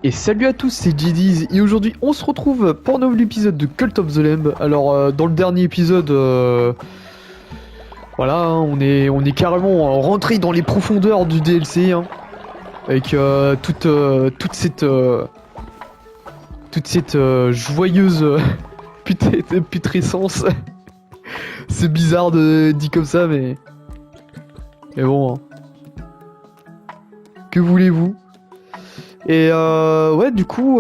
Et salut à tous, c'est JD's et aujourd'hui on se retrouve pour un nouvel épisode de Cult of the Lamb. Alors dans le dernier épisode, voilà, hein, on est carrément rentré dans les profondeurs du DLC, hein, avec toute cette joyeuse putrescence. C'est bizarre de dit comme ça, mais bon, hein. Que voulez-vous? Et ouais, du coup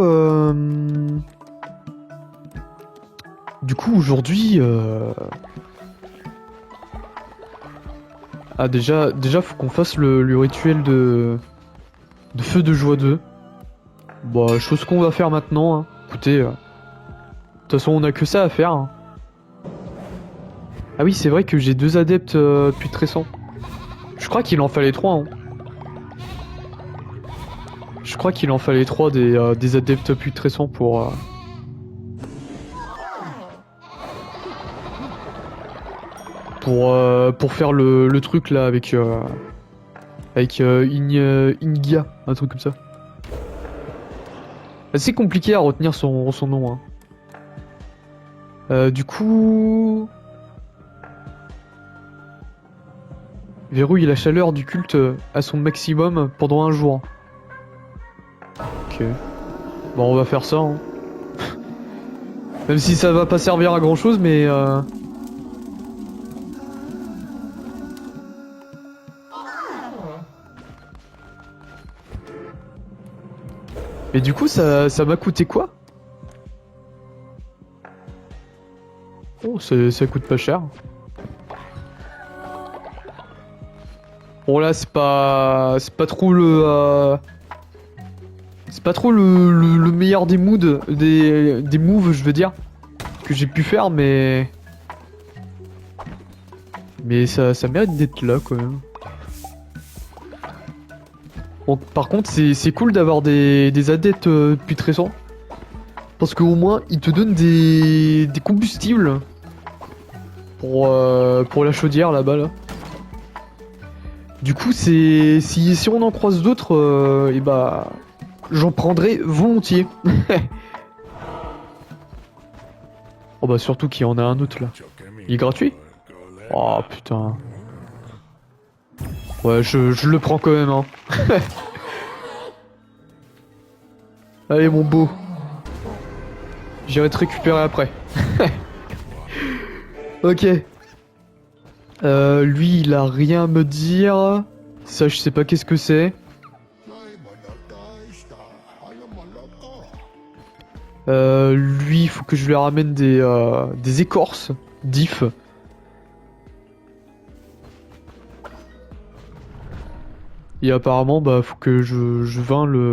aujourd'hui, ah déjà faut qu'on fasse le rituel de feu de joie 2. Bah chose qu'on va faire maintenant. Hein. Écoutez, de toute façon on a que ça à faire. Hein. Ah oui c'est vrai que j'ai deux adeptes putrescents. Je crois qu'il en fallait trois. Hein. Je crois qu'il en fallait trois des adeptes putrescents pour faire le truc là avec Ingia, un truc comme ça. C'est compliqué à retenir son nom. Hein. Du coup... Verrouille la chaleur du culte à son maximum pendant un jour. Ok. Bon, on va faire ça. Hein. Même si ça va pas servir à grand chose, mais... Mais du coup, ça m'a coûté quoi? Oh, ça coûte pas cher. Bon là, c'est pas trop c'est pas trop le meilleur des moods, des moves, je veux dire, que j'ai pu faire, mais ça mérite d'être là quand même. Bon, par contre, c'est cool d'avoir des adeptes putrescents. Parce qu'au moins, ils te donnent des combustibles pour la chaudière là-bas. Là. Du coup, si on en croise d'autres, et bah, j'en prendrai volontiers. Oh bah surtout qu'il y en a un autre là. Il est gratuit? Oh putain. Ouais, je le prends quand même, hein. Allez mon beau. J'irai te récupérer après. Ok. Lui, il a rien à me dire. Ça, je sais pas qu'est-ce que c'est. Lui, il faut que je lui ramène des écorces d'if. Et apparemment, bah, faut que je vins le...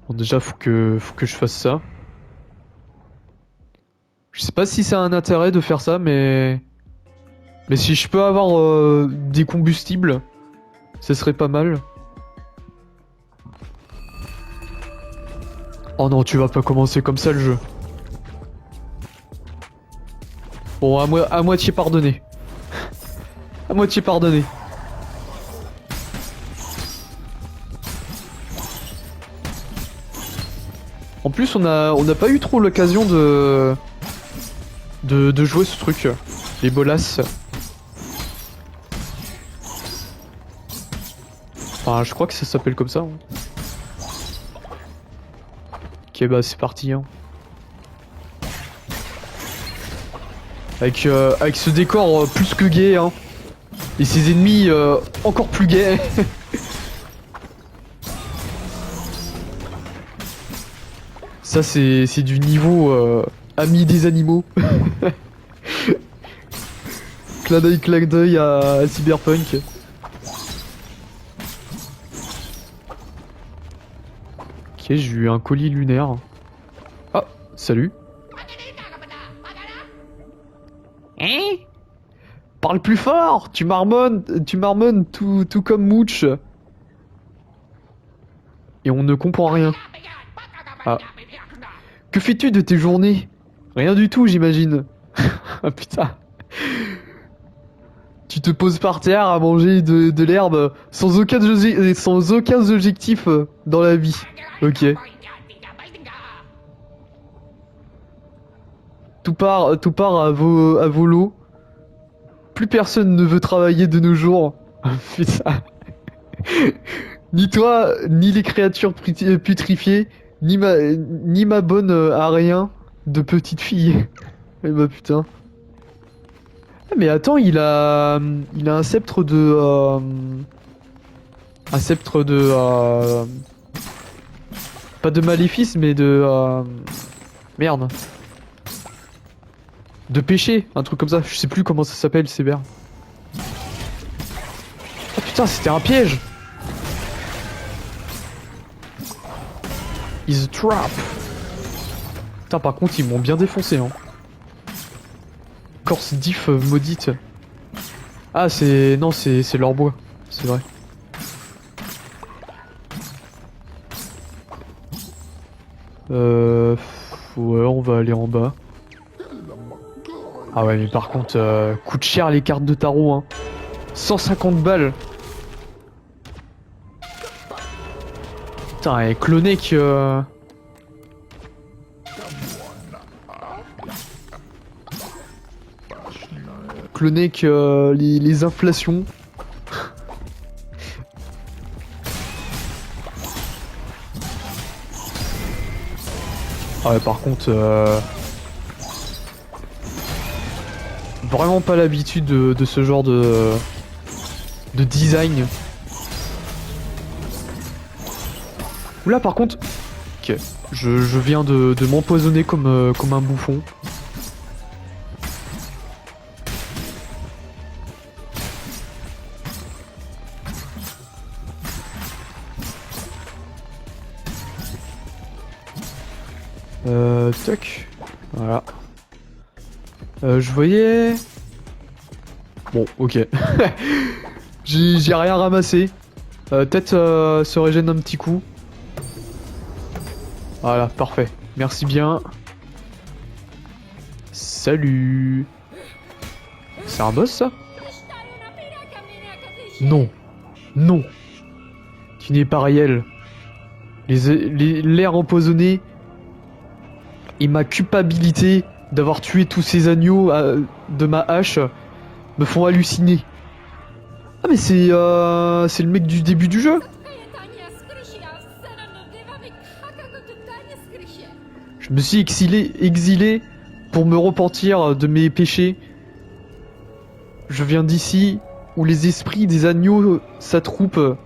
Bon, déjà, faut que je fasse ça. Je sais pas si ça a un intérêt de faire ça, mais... Mais si je peux avoir des combustibles, ce serait pas mal. Oh non, tu vas pas commencer comme ça le jeu. Bon, à moitié pardonné. À moitié pardonné. En plus, on n'a pas eu trop l'occasion de jouer ce truc. Les bolas. Enfin, je crois que ça s'appelle comme ça. Hein. Ok, bah c'est parti. Hein. Avec ce décor plus que gay. Hein. Et ses ennemis encore plus gays. Ça, c'est du niveau ami des animaux. Clin d'œil à Cyberpunk. Ok, j'ai eu un colis lunaire. Ah, salut. Hein? Parle plus fort! Tu marmonnes tout comme Mooch. Et on ne comprend rien. Ah. Que fais-tu de tes journées? Rien du tout, j'imagine. Ah putain. Tu te poses par terre à manger de l'herbe sans aucun objectif dans la vie. Ok. Tout part à volo. Plus personne ne veut travailler de nos jours. Putain. Ni toi, ni les créatures putrifiées, ni ma bonne à rien de petite fille. Eh bah putain. Ah, mais attends, il a un sceptre de un sceptre de pas de maléfice mais de merde. De péché, un truc comme ça. Je sais plus comment ça s'appelle, c'est vert. Ah putain, c'était un piège. Is a trap. Putain, par contre, ils m'ont bien défoncé, hein. Corse diff maudite. Ah, c'est... Non, c'est leur bois. C'est vrai. Ouais, on va aller en bas. Ah ouais, mais par contre, coûte cher les cartes de tarot, hein. 150 balles. Putain, et Clonek... Clonek, les inflations. Ah ouais, par contre... Vraiment pas l'habitude de ce genre de design. Oula, par contre... Ok, je viens de m'empoisonner comme un bouffon. Toc. Voilà. Je voyais... Bon, ok. J'ai rien ramassé. Peut-être se régène un petit coup. Voilà, parfait. Merci bien. Salut. C'est un boss, ça? Non. Non. Tu n'es pas réel. L'air empoisonné et ma culpabilité d'avoir tué tous ces agneaux de ma hache me font halluciner. Ah mais c'est le mec du début du jeu. Je me suis exilé pour me repentir de mes péchés. Je viens d'ici où les esprits des agneaux s'attroupent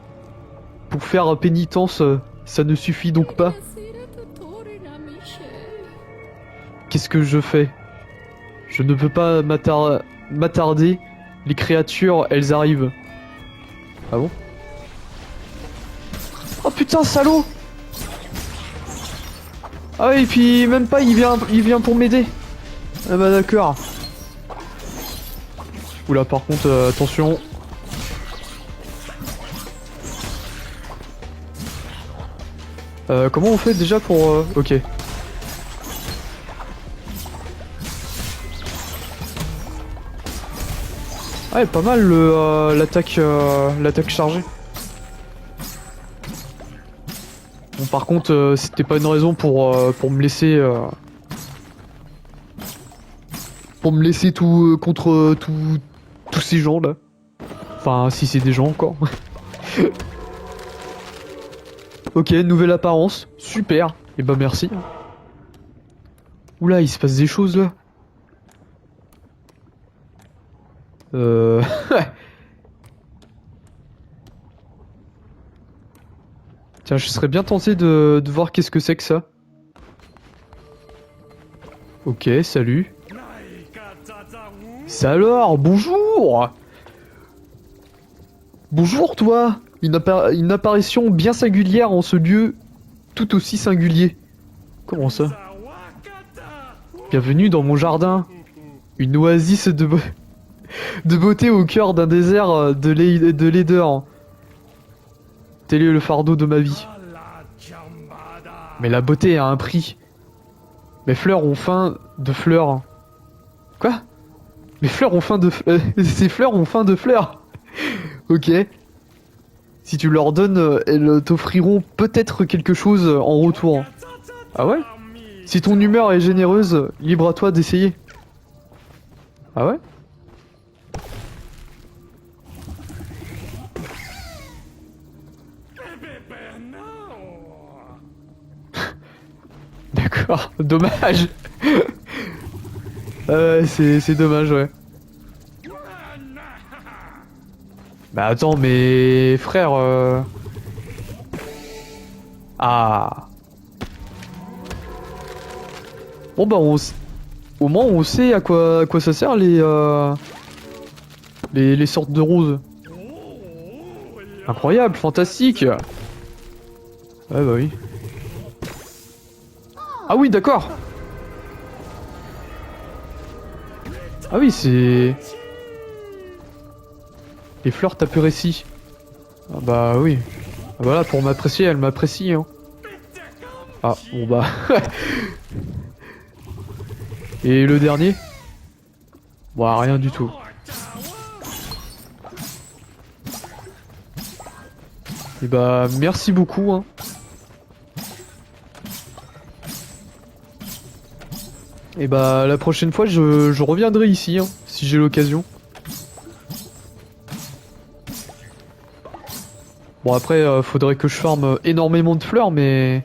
pour faire pénitence. Ça ne suffit donc pas. Qu'est-ce que je fais? Je ne peux pas m'attarder. Les créatures, elles arrivent. Ah bon? Oh putain, salaud! Ah oui, et puis même pas, il vient pour m'aider. Ah bah d'accord. Oula, par contre, attention. Comment on fait déjà pour... Ok. Ouais, pas mal l'attaque chargée. Bon, par contre, c'était pas une raison pour me laisser... pour me laisser tout contre tous ces gens là. Enfin, si c'est des gens encore. Ok, nouvelle apparence. Super. Et bah merci. Oula, il se passe des choses là. Tiens, je serais bien tenté de voir qu'est-ce que c'est que ça. Ok, salut. C'est alors, bonjour. Bonjour toi. Une apparition bien singulière en ce lieu tout aussi singulier. Comment ça? Bienvenue dans mon jardin. Une oasis de beauté au cœur d'un désert de laideur. Tel est le fardeau de ma vie. Mais la beauté a un prix. Mes fleurs ont faim de fleurs. Quoi? Mes fleurs ont faim de... ces fleurs ont faim de fleurs. Ok. Si tu leur donnes, elles t'offriront peut-être quelque chose en retour. Ah ouais? Si ton humeur est généreuse, libre à toi d'essayer. Ah ouais? D'accord, dommage. C'est dommage, ouais. Bah attends, mais frère... Ah. Bon bah au moins on sait à quoi ça sert les sortes de roses. Incroyable, fantastique. Ouais bah oui. Ah oui d'accord. Ah oui c'est... Les fleurs t'apprécient. Ah bah oui. Ah bah là pour m'apprécier elle m'apprécie hein. Ah bon bah... Et le dernier? Bah rien du tout. Et bah merci beaucoup hein. Et bah la prochaine fois je reviendrai ici hein, si j'ai l'occasion. Bon après faudrait que je farme énormément de fleurs mais...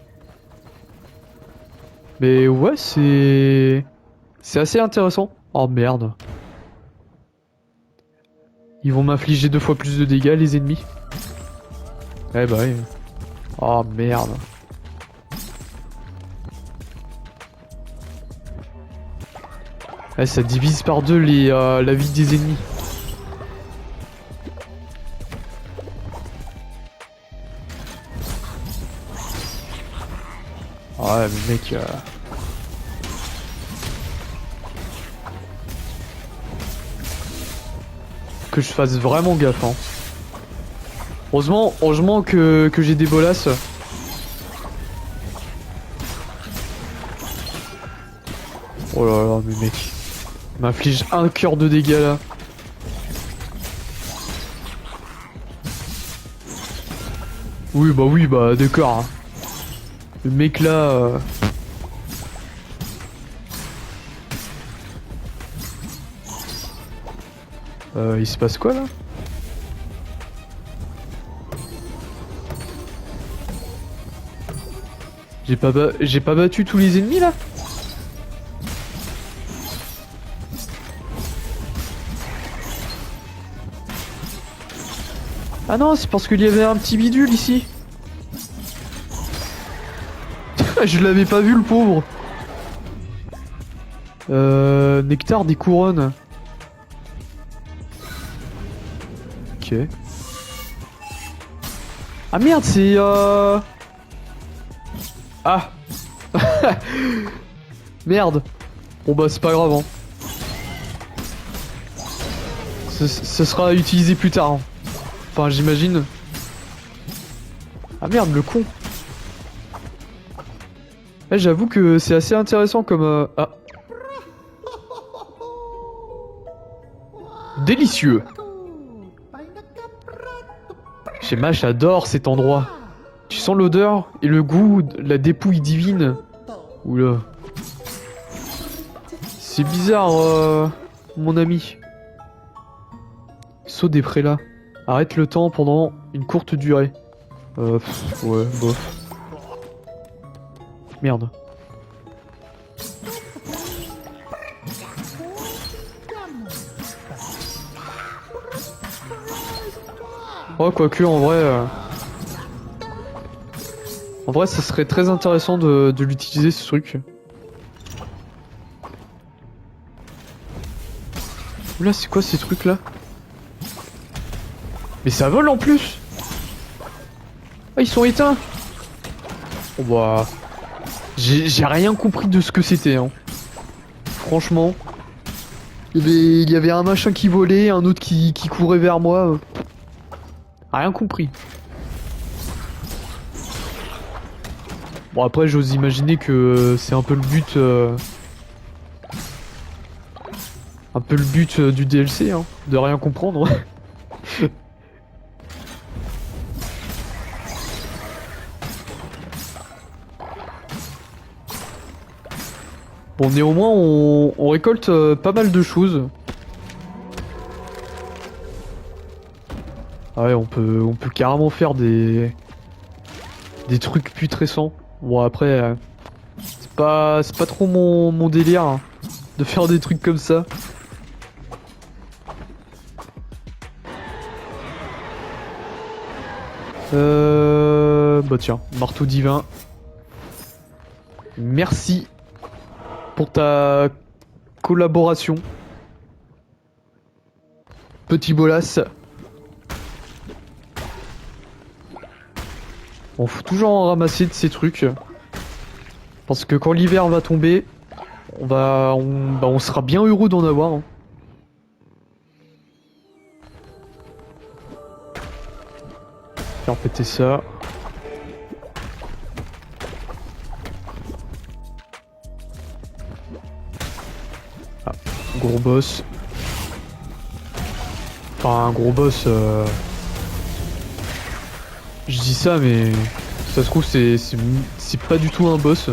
Mais ouais c'est... C'est assez intéressant. Oh merde. Ils vont m'infliger 2 fois plus de dégâts les ennemis. Eh bah oui. Oh merde. Eh, ça divise par deux la vie des ennemis. Ouais mais mec... Que je fasse vraiment gaffe hein. Heureusement que j'ai des bolasses. Oh là là mais mec. Il m'inflige un cœur de dégâts là. Oui bah d'accord hein. Le mec là... il se passe quoi là? J'ai pas battu tous les ennemis là? Ah non, c'est parce qu'il y avait un petit bidule ici. Je l'avais pas vu le pauvre. Nectar des couronnes. Ok. Ah merde, c'est Ah. Merde. Bon bah c'est pas grave hein. Ce sera utilisé plus tard hein. Enfin j'imagine. Ah merde le con. Eh, j'avoue que c'est assez intéressant comme Ah. Délicieux. Chez Mash j'adore cet endroit. Tu sens l'odeur et le goût de la dépouille divine. Oula. C'est bizarre, mon ami. Saut des prélats. Arrête le temps pendant une courte durée. Ouais, bof. Merde. Oh, quoique, en vrai... En vrai, ça serait très intéressant de l'utiliser, ce truc. Oula, c'est quoi ces trucs-là? Mais ça vole en plus! Ah, ils sont éteints! Oh bah... J'ai rien compris de ce que c'était, hein. Franchement. Il y avait un machin qui volait, un autre qui courait vers moi. Rien compris. Bon après j'ose imaginer que c'est un peu le but Un peu le but du DLC, hein, de rien comprendre. Bon, néanmoins, on récolte pas mal de choses. Ah ouais, on peut carrément faire des trucs putrescents. Bon, après, c'est pas trop mon délire hein, de faire des trucs comme ça. Bah tiens, marteau divin. Merci pour ta collaboration. Petit bolas. On faut toujours en ramasser de ces trucs. Parce que quand l'hiver va tomber, on sera bien heureux d'en avoir. Hein. Faire péter ça. Ah, gros boss. Enfin, un gros boss. Je dis ça, mais ça se trouve c'est pas du tout un boss.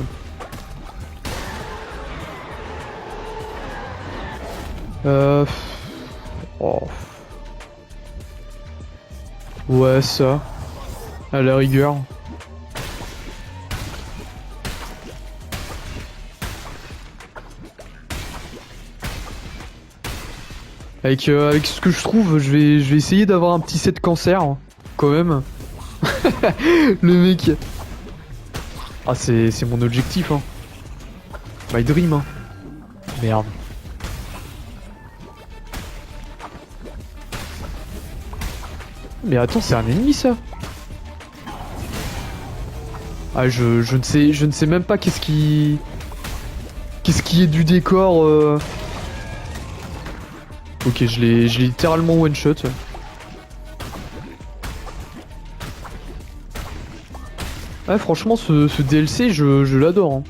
Oh. Ouais, ça. À la rigueur. Avec ce que je trouve, je vais essayer d'avoir un petit set cancer, hein, quand même. Le mec. Ah, c'est mon objectif, hein. My dream, hein. Merde. Mais attends, c'est un ennemi, ça? Ah, je ne sais même pas qu'est-ce qui est du décor. Ok, je l'ai littéralement one shot. Ouais, franchement, ce DLC, je l'adore. Hein.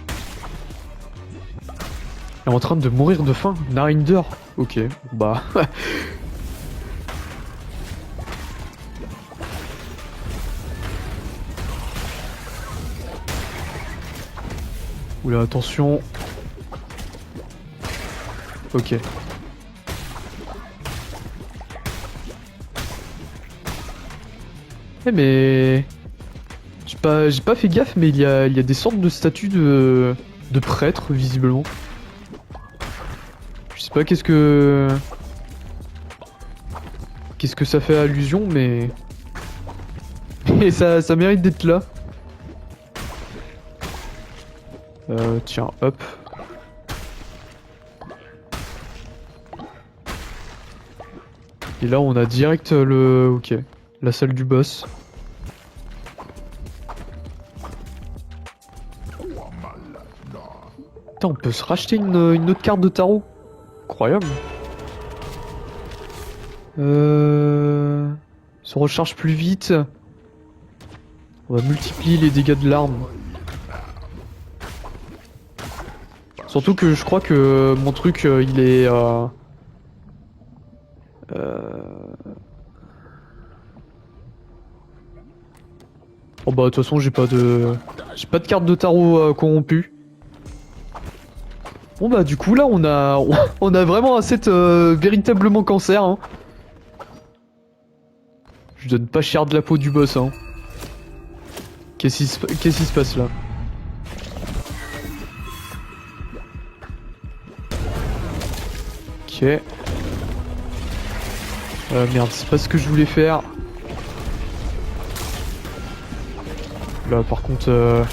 Il est en train de mourir de faim. Narinder. Ok, bah. Oula, attention. Ok. Eh mais... J'ai pas fait gaffe, mais il y a des sortes de statues de prêtres, visiblement. Je sais pas qu'est-ce que ça fait allusion, mais... Et ça mérite d'être là. Tiens, hop. Et là, on a direct le... Ok. La salle du boss. Putain, on peut se racheter une autre carte de tarot. Incroyable. Se recharge plus vite. On va multiplier les dégâts de l'arme. Surtout que je crois que mon truc, il est... Oh bah de toute façon j'ai pas de carte de tarot corrompue. Bon bah du coup là on a vraiment un set véritablement cancer. Hein. Je donne pas cher de la peau du boss. Hein. Qu'est-ce qui se passe là? Ok. Merde, c'est pas ce que je voulais faire. Là par contre...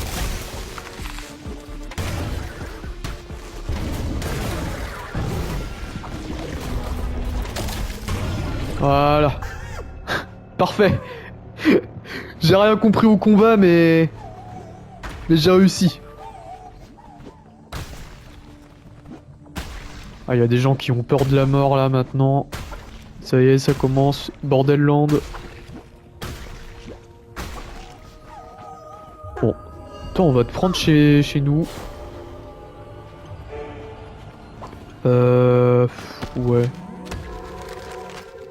Voilà. Parfait. J'ai rien compris au combat, mais j'ai réussi. Ah, il y a des gens qui ont peur de la mort là maintenant. Ça y est, ça commence. Bordelland. Bon. Attends, on va te prendre chez nous. Ouais.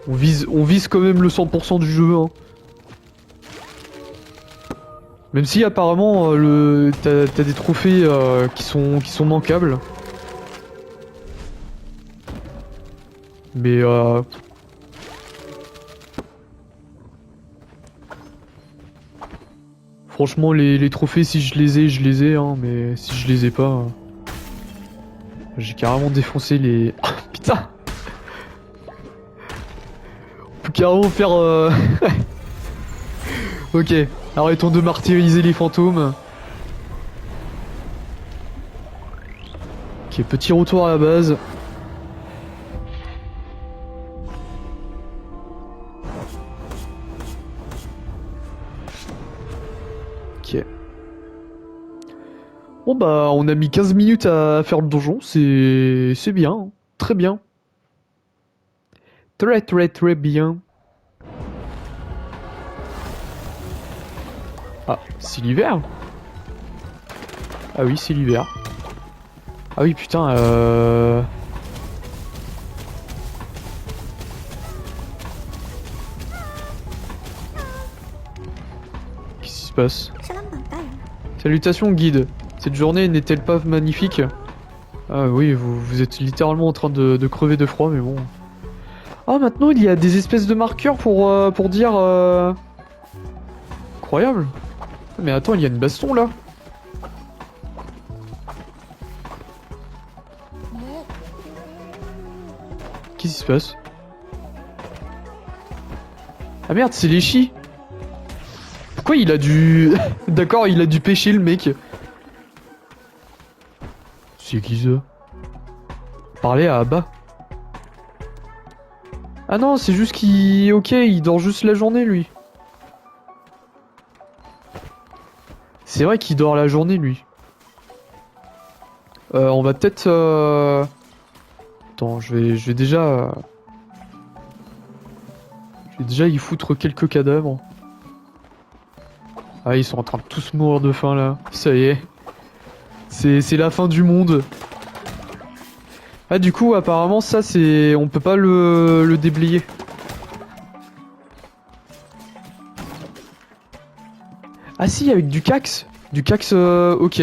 On vise quand même le 100% du jeu, hein. Même si apparemment t'as des trophées qui sont manquables. Mais franchement les trophées si je les ai hein, mais si je les ai pas j'ai carrément défoncé les. Ah, putain. On peut carrément faire Ok, arrêtons de martyriser les fantômes. Ok, petit retour à la base. Ok. Bon bah on a mis 15 minutes à faire le donjon, c'est bien, hein. Très bien. Très très très bien. Ah, c'est l'hiver? Ah oui, c'est l'hiver. Ah oui, putain, Qu'est-ce qui se passe? Salutations, guide. Cette journée n'est-elle pas magnifique? Ah oui, vous êtes littéralement en train de crever de froid, mais bon. Ah, maintenant, il y a des espèces de marqueurs pour dire... Incroyable. Mais attends, il y a une baston, là. Qu'est-ce qui se passe? Ah merde, c'est Léchi. Pourquoi il a dû... D'accord, il a dû pêcher le mec. C'est qui ça? Parler à Abba. Ah non, c'est juste qu'il... Ok, il dort juste la journée, lui. C'est vrai qu'il dort la journée, lui. On va peut-être... Attends, je vais déjà... Je vais déjà y foutre quelques cadavres. Ah, ils sont en train de tous mourir de faim, là. Ça y est. C'est la fin du monde. Ah, du coup, apparemment, ça, c'est... On peut pas le déblayer. Ah si, avec du cax. Du cax, ok.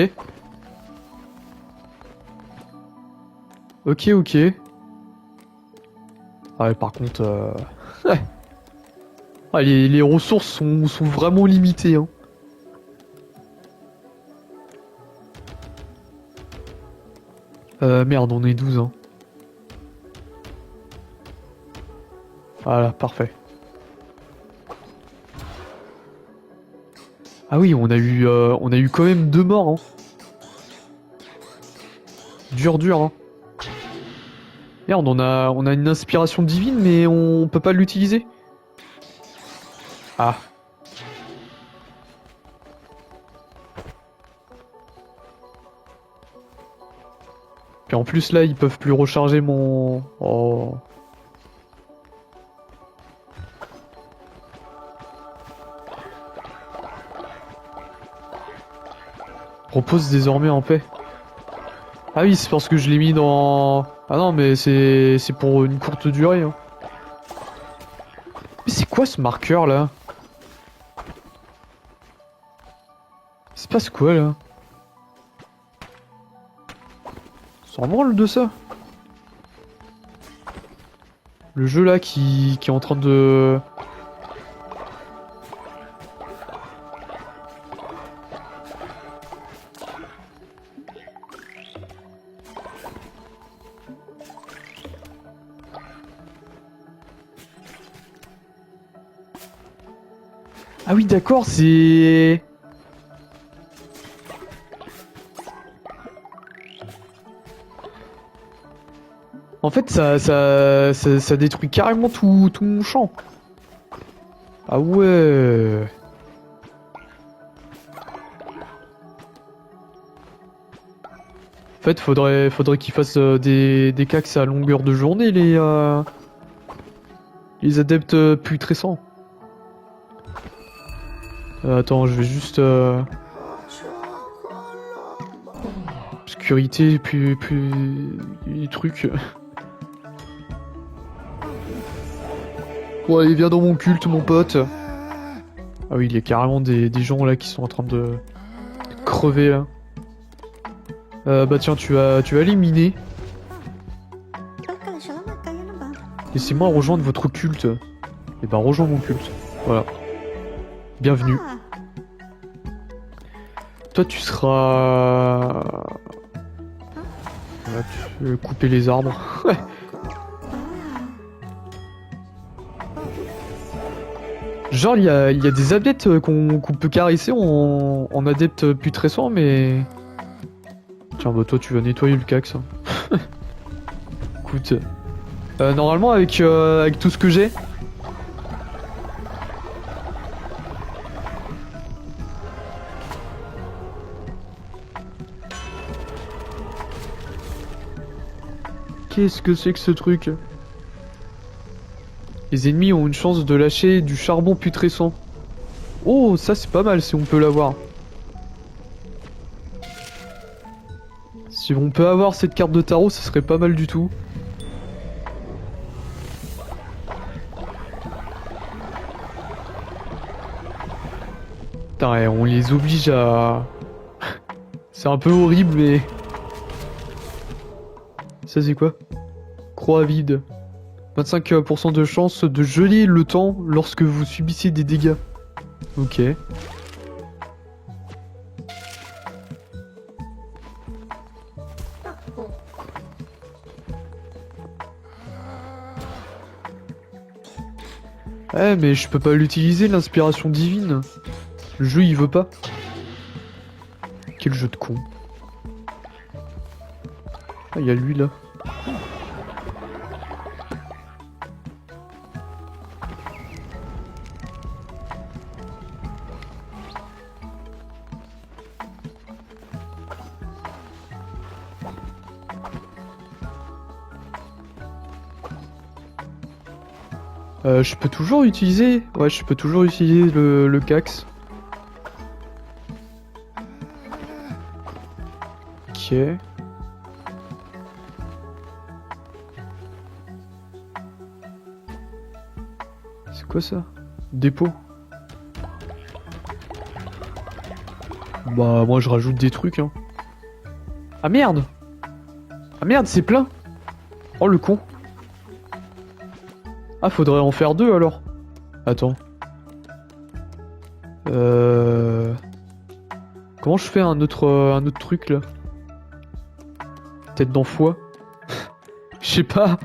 Ok, ok. Ah, ouais, par contre... Ah, les ressources sont vraiment limitées, hein. Merde, on est 12, hein. Voilà, parfait. Ah oui, on a eu quand même 2 morts, hein. Dur, dur, hein. Merde, on a une inspiration divine, mais on peut pas l'utiliser. Ah. Puis en plus, là, ils peuvent plus recharger mon... Oh. Repose désormais en paix. Ah oui, c'est parce que je l'ai mis dans... Ah non, mais c'est pour une courte durée, hein. Mais c'est quoi ce marqueur, là? Il se passe quoi, là? S'en branle de ça. Le jeu, là, qui est en train de... Ah oui, d'accord, c'est... En fait, ça détruit carrément tout mon champ. Ah ouais. En fait, faudrait qu'ils fassent des cax à longueur de journée, les adeptes putrescents. Attends, je vais juste... Obscurité, plus... les trucs... Bon allez, viens dans mon culte, mon pote. Ah oui, il y a carrément des gens là qui sont en train de crever là. Bah tiens, tu vas aller miner. Laissez-moi rejoindre votre culte. Et bah rejoins mon culte. Voilà. Bienvenue. Toi tu seras... Voilà, tu veux couper les arbres. Genre, il y a des adeptes qu'on peut caresser en adeptes putrescents, mais... Tiens, bah toi, tu vas nettoyer le cax. Hein. Écoute... normalement, avec tout ce que j'ai... Qu'est-ce que c'est que ce truc? Les ennemis ont une chance de lâcher du charbon putrescent. Oh, ça c'est pas mal si on peut l'avoir. Si on peut avoir cette carte de tarot, ça serait pas mal du tout. Putain, on les oblige à... C'est un peu horrible, mais... Ça c'est quoi? Croix vide. 25% de chance de geler le temps lorsque vous subissez des dégâts. Ok. Eh mais je peux pas l'utiliser l'inspiration divine. Le jeu il veut pas. Quel jeu de con. Ah il y a lui là. Je peux toujours utiliser... Ouais, je peux toujours utiliser le cax. Ok. C'est quoi ça? Dépôt. Bah moi je rajoute des trucs hein. Ah merde! Ah merde, c'est plein! Oh le con! Ah, faudrait en faire deux alors. Attends. Comment je fais un autre truc là? Tête d'enfoi? Je sais pas.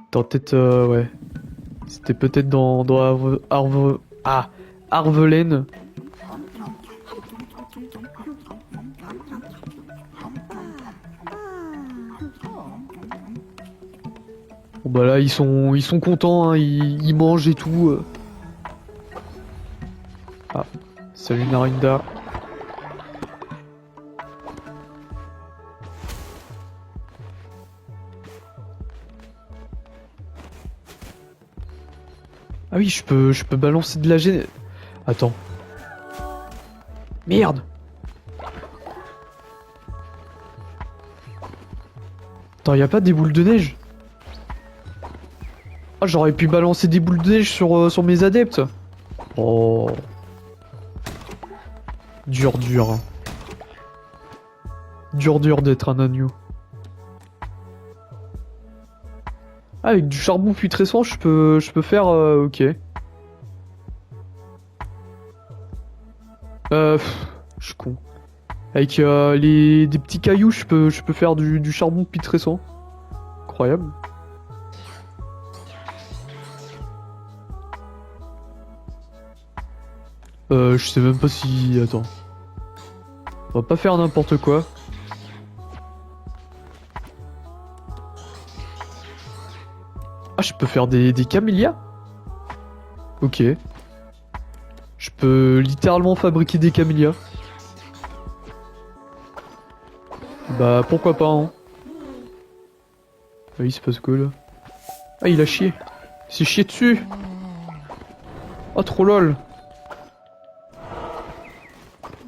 Attends, peut-être ouais. C'était peut-être dans Arvelaine. Bon bah là ils sont contents, hein, ils mangent et tout. Ah, salut Narinda. Ah oui, je peux balancer de la gêne. Attends. Merde. Attends, y a pas des boules de neige? Ah, j'aurais pu balancer des boules de neige sur mes adeptes. Oh. Dur, dur. Hein. Dur, dur d'être un agneau. Ah, avec du charbon putrescent, je peux faire... ok. Je suis con. Avec des petits cailloux, je peux faire du charbon putrescent. Incroyable. Je sais même pas si... Attends. On va pas faire n'importe quoi. Ah, je peux faire des camélias? Ok. Je peux littéralement fabriquer des camélias. Bah, pourquoi pas, hein. Ah, il se passe quoi, là? Ah, il a chié. Il s'est chié dessus. Oh, trop lol.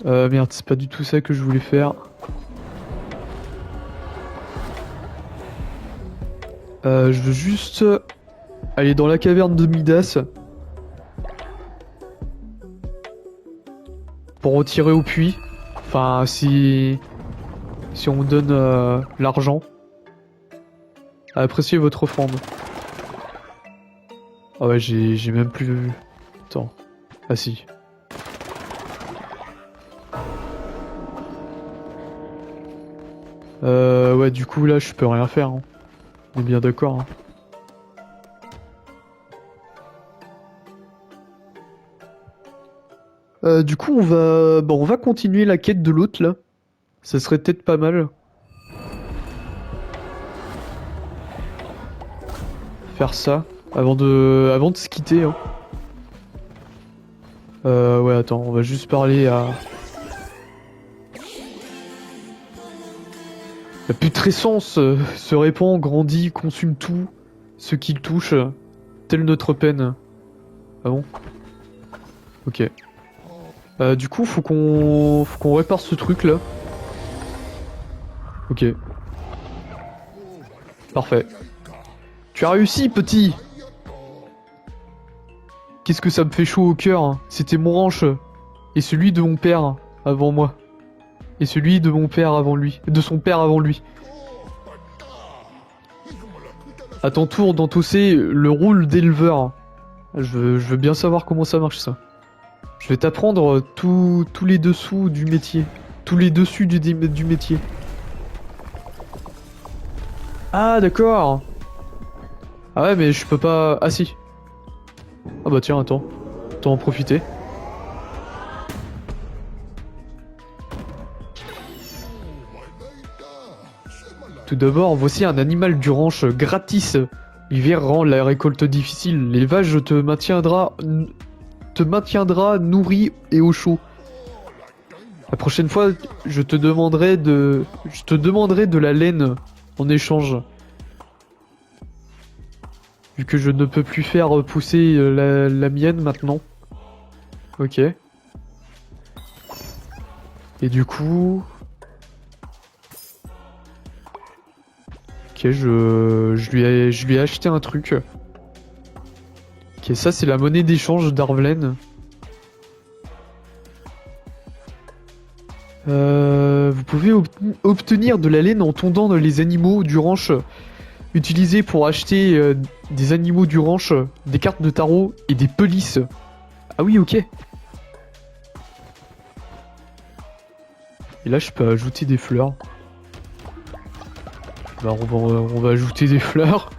Merde, c'est pas du tout ça que je voulais faire. Je veux juste aller dans la caverne de Midas pour retirer au puits. Enfin, si on donne l'argent. Appréciez votre offrande. Ah ouais, j'ai même plus... Attends. Ah si. Ouais, du coup, là, je peux rien faire. Hein. On est bien d'accord. Hein. Du coup, on va continuer la quête de l'autre, là. Ça serait peut-être pas mal. Faire ça. Avant de se quitter, hein. Ouais, attends, on va juste parler à... La putrescence se répand, grandit, consume tout ce qu'il touche, telle notre peine. Ah bon? Ok. Du coup, faut qu'on répare ce truc là. Ok. Parfait. Tu as réussi, petit! Qu'est-ce que ça me fait chaud au cœur, hein. C'était mon ranch. Et celui de mon père avant moi. Et celui de mon père avant lui. De son père avant lui. À ton tour d'endosser le rôle d'éleveur. Je veux bien savoir comment ça marche ça. Je vais t'apprendre tous les dessous du métier. Tous les dessus du métier. Ah d'accord. Ah ouais mais je peux pas... Ah si. Ah bah tiens attends. T'en en profiter. Tout d'abord, voici un animal du ranch gratis. L'hiver rend la récolte difficile. L'élevage te maintiendra nourri et au chaud. La prochaine fois, je te demanderai de la laine en échange. Vu que je ne peux plus faire pousser la mienne maintenant. Ok. Et du coup... Ok, je lui ai acheté un truc. Ok, ça c'est la monnaie d'échange d'Arvelen. Vous pouvez obtenir de la laine en tondant les animaux du ranch. Utilisé pour acheter des animaux du ranch, des cartes de tarot et des pelisses. Ah oui, ok. Et là, je peux ajouter des fleurs. Bah, on va ajouter des fleurs.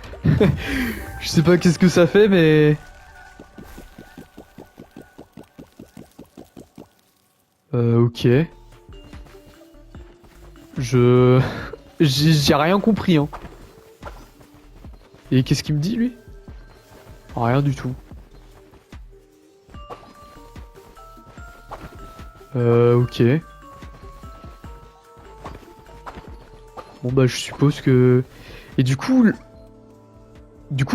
Je sais pas qu'est-ce que ça fait, mais... Ok. J'ai rien compris, hein. Et qu'est-ce qu'il me dit, lui? Rien du tout. Ok. Bon bah je suppose que... Et du coup...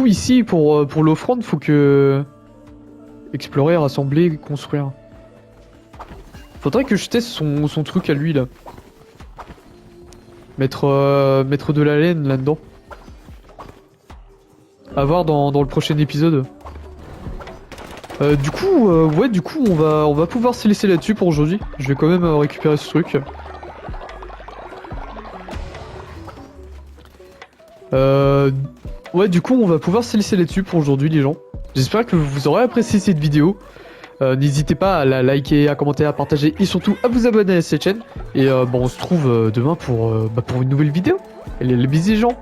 ici, pour l'offrande, faut que... Explorer, rassembler, construire. Faudrait que je teste son truc à lui, là. Mettre de la laine là-dedans. À voir dans le prochain épisode. Du coup, on va pouvoir se laisser là-dessus pour aujourd'hui. Je vais quand même récupérer ce truc. Ouais, du coup, on va pouvoir se laisser là-dessus pour aujourd'hui, les gens. J'espère que vous aurez apprécié cette vidéo. N'hésitez pas à la liker, à commenter, à partager et surtout à vous abonner à cette chaîne. Et bon, on se trouve demain pour une nouvelle vidéo. Les bisous, les gens.